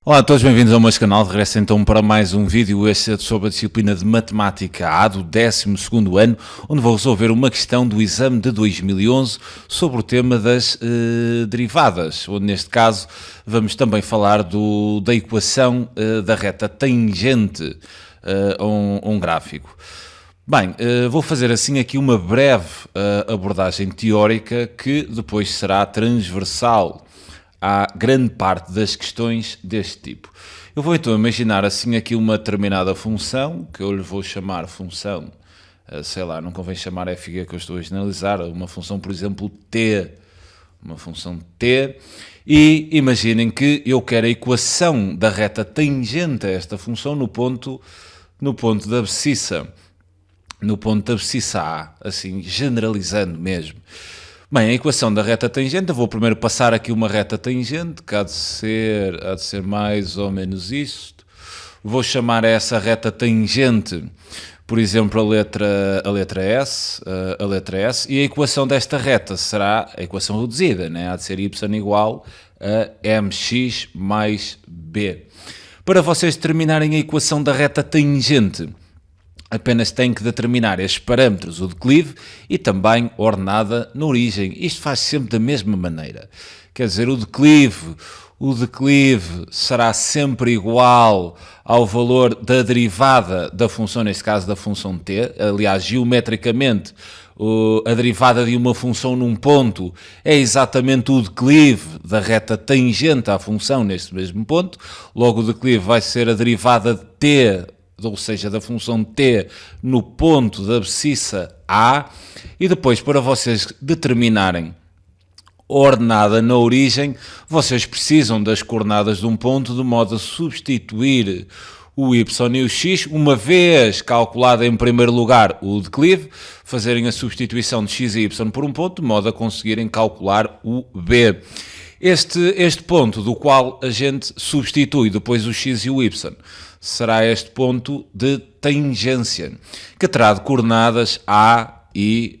Olá a todos, bem-vindos ao meu canal. Regresso então para mais um vídeo, este é sobre a disciplina de Matemática A do 12º ano, onde vou resolver uma questão do exame de 2011 sobre o tema das derivadas, onde neste caso vamos também falar da equação da reta tangente a um gráfico. Bem, vou fazer assim aqui uma breve abordagem teórica que depois será transversal à grande parte das questões deste tipo. Eu vou então imaginar assim aqui uma determinada função, que eu lhe vou chamar função, sei lá, não convém chamar f que eu estou a generalizar, uma função, por exemplo, t, uma função t, e imaginem que eu quero a equação da reta tangente a esta função no ponto da abscissa, A, assim, generalizando mesmo. Bem, a equação da reta tangente, eu vou primeiro passar aqui uma reta tangente, que há de ser mais ou menos isto. Vou chamar essa reta tangente, por exemplo, a letra S, e a equação desta reta será a equação reduzida, né? Há de ser y igual a mx mais b. Para vocês determinarem a equação da reta tangente, apenas tem que determinar estes parâmetros, o declive e também a ordenada na origem. Isto faz sempre da mesma maneira. Quer dizer, o declive será sempre igual ao valor da derivada da função, neste caso da função t. Aliás, geometricamente, a derivada de uma função num ponto é exatamente o declive da reta tangente à função neste mesmo ponto. Logo, o declive vai ser a derivada de t, ou seja, da função t no ponto da abscissa A, e depois para vocês determinarem a ordenada na origem, vocês precisam das coordenadas de um ponto de modo a substituir o y e o x, uma vez calculado em primeiro lugar o declive, fazerem a substituição de x e y por um ponto, de modo a conseguirem calcular o b. Este ponto do qual a gente substitui depois o x e o y será este ponto de tangência, que terá de coordenadas A e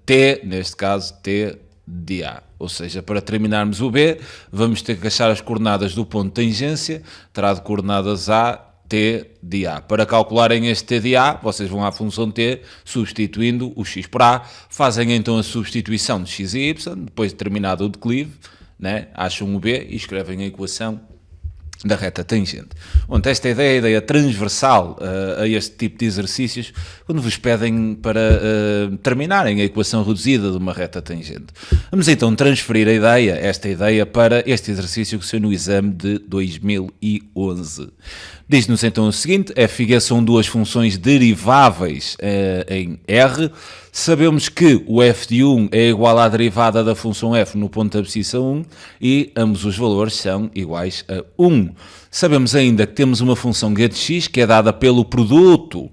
T, neste caso T de A. Ou seja, para terminarmos o B, vamos ter que achar as coordenadas do ponto de tangência, terá de coordenadas A, T de A. Para calcularem este T de A, vocês vão à função T, substituindo o x por A, fazem então a substituição de x e y, depois determinado o declive, né? Acham o B e escrevem a equação da reta tangente. Onde esta é a ideia transversal a este tipo de exercícios, quando vos pedem para terminarem a equação reduzida de uma reta tangente. Vamos então transferir esta ideia para este exercício que saiu no exame de 2011. Diz-nos então o seguinte: f e g são duas funções deriváveis em R. Sabemos que o f de 1 é igual à derivada da função f no ponto de abscissa 1 e ambos os valores são iguais a 1. Sabemos ainda que temos uma função g de x que é dada pelo produto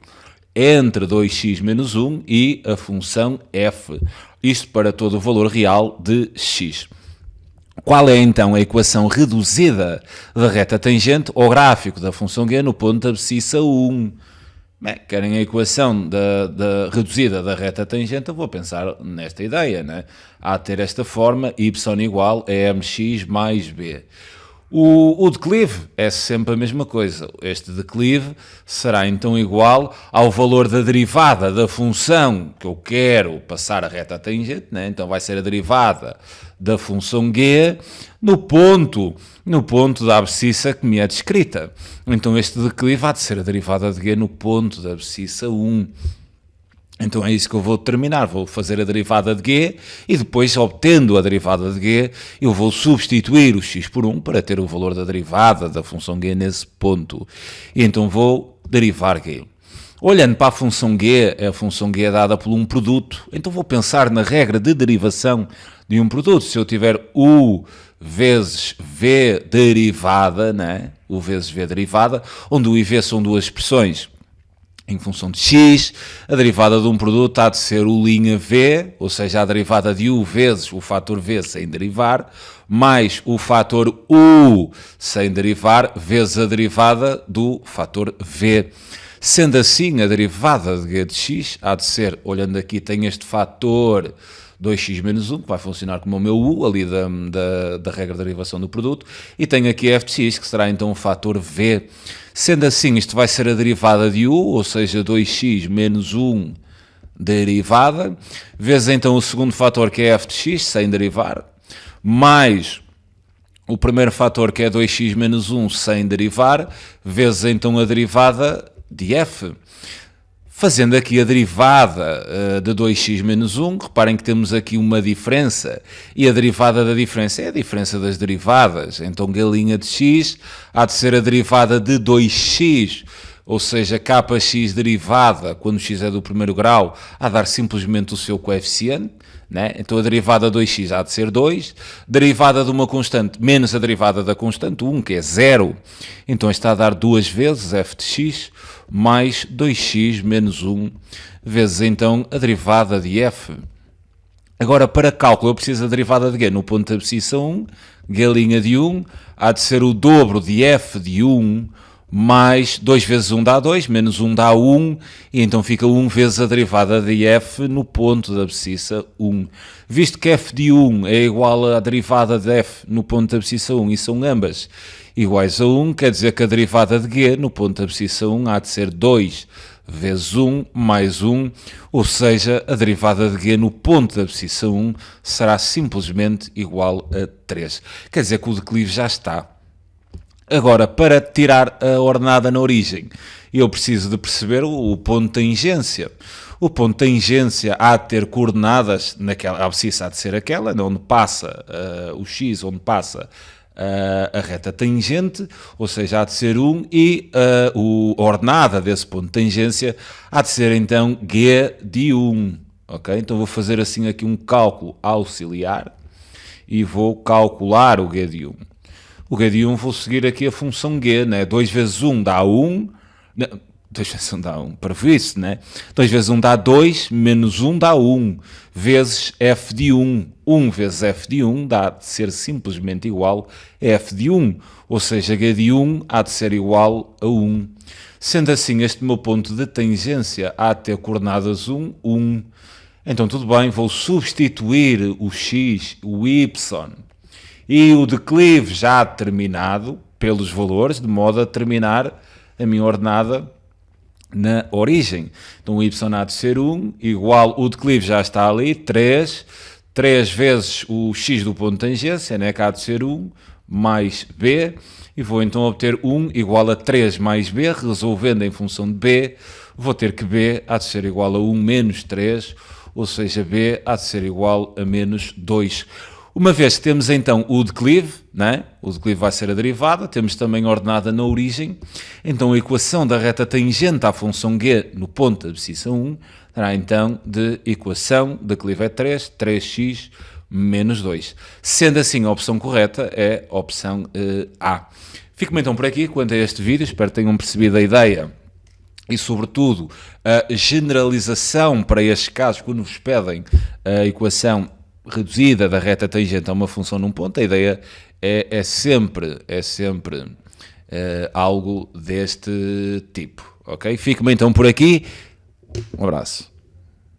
entre 2x menos 1 e a função f. Isto para todo o valor real de x. Qual é então a equação reduzida da reta tangente ao gráfico da função g no ponto de abscissa 1? Bem, querem a equação reduzida da reta tangente, eu vou pensar nesta ideia, né? Há de ter esta forma, y igual a mx mais b. O declive é sempre a mesma coisa. Este declive será então igual ao valor da derivada da função que eu quero passar a reta tangente, né? Então vai ser a derivada da função g no ponto da abscissa que me é descrita. Então este declive há de ser a derivada de g no ponto da abscissa 1. Então é isso que eu vou determinar, vou fazer a derivada de g e depois, obtendo a derivada de g, eu vou substituir o x por 1 para ter o valor da derivada da função g nesse ponto. E então vou derivar g. Olhando para a função g é dada por um produto, então vou pensar na regra de derivação de um produto. Se eu tiver u vezes v derivada, né? U vezes v derivada, onde u e v são duas expressões em função de x, a derivada de um produto há de ser u'(v), ou seja, a derivada de u vezes o fator v sem derivar, mais o fator u sem derivar, vezes a derivada do fator v. Sendo assim, a derivada de g de x há de ser, olhando aqui, tem este fator 2x menos 1, que vai funcionar como o meu u, ali da regra de derivação do produto, e tenho aqui f de x, que será então o fator v. Sendo assim, isto vai ser a derivada de u, ou seja, 2x menos 1 derivada, vezes então o segundo fator, que é f de x, sem derivar, mais o primeiro fator, que é 2x menos 1 sem derivar, vezes então a derivada de f. Fazendo aqui a derivada de 2x menos 1, reparem que temos aqui uma diferença, e a derivada da diferença é a diferença das derivadas. Então, galinha de x há de ser a derivada de 2x, ou seja, kx derivada, quando x é do primeiro grau, há de dar simplesmente o seu coeficiente, né? Então a derivada de 2x há de ser 2, derivada de uma constante menos a derivada da constante 1, que é 0, então está a dar 2 vezes f de x mais 2x menos 1, vezes então a derivada de f. Agora, para cálculo, eu preciso da derivada de g no ponto de abscissa 1, galinha de 1, há de ser o dobro de f de 1, mais 2 vezes 1 dá 2, menos 1 dá 1, e então fica 1 vezes a derivada de f no ponto de abscissa 1. Visto que f de 1 é igual à derivada de f no ponto de abscissa 1 e são ambas iguais a 1, quer dizer que a derivada de g no ponto de abscissa 1 há de ser 2 vezes 1 mais 1, ou seja, a derivada de g no ponto de abscissa 1 será simplesmente igual a 3. Quer dizer que o declive já está. Agora, para tirar a ordenada na origem, eu preciso de perceber o ponto de tangência. O ponto de tangência há de ter coordenadas, a abscissa há de ser aquela, onde passa o x, onde passa a reta tangente, ou seja, há de ser 1, e a ordenada desse ponto de tangência há de ser então g de 1. Okay? Então vou fazer assim aqui um cálculo auxiliar e vou calcular o g de 1. O g de 1 vou seguir aqui a função g, né? 2 vezes 1 dá 1, 2 vezes 1 dá 1, para isso, né? 2 vezes 1 dá 2, menos 1 dá 1, vezes f de 1. 1 vezes f de 1 dá de ser simplesmente igual a f de 1, ou seja, g de 1 há de ser igual a 1. Sendo assim, este meu ponto de tangência há de ter coordenadas 1, 1. Então, tudo bem, vou substituir o x, o y, e o declive já determinado pelos valores, de modo a determinar a minha ordenada na origem. Então o y há de ser 1, igual, o declive já está ali, 3 vezes o x do ponto de tangência, né, que há de ser 1, mais b, e vou então obter 1 igual a 3 mais b, resolvendo em função de b, vou ter que b há de ser igual a 1 menos 3, ou seja, b há de ser igual a menos 2. Uma vez que temos então o declive, né? O declive vai ser a derivada, temos também a ordenada na origem, então a equação da reta tangente à função g no ponto de abscissa 1 terá então de equação, declive é 3, 3x menos 2. Sendo assim, a opção correta é a opção A. Fico-me então por aqui quanto a este vídeo, espero que tenham percebido a ideia e, sobretudo, a generalização para estes casos, quando vos pedem a equação reduzida da reta tangente a uma função num ponto. A ideia é sempre algo deste tipo, ok? Fico-me então por aqui, um abraço.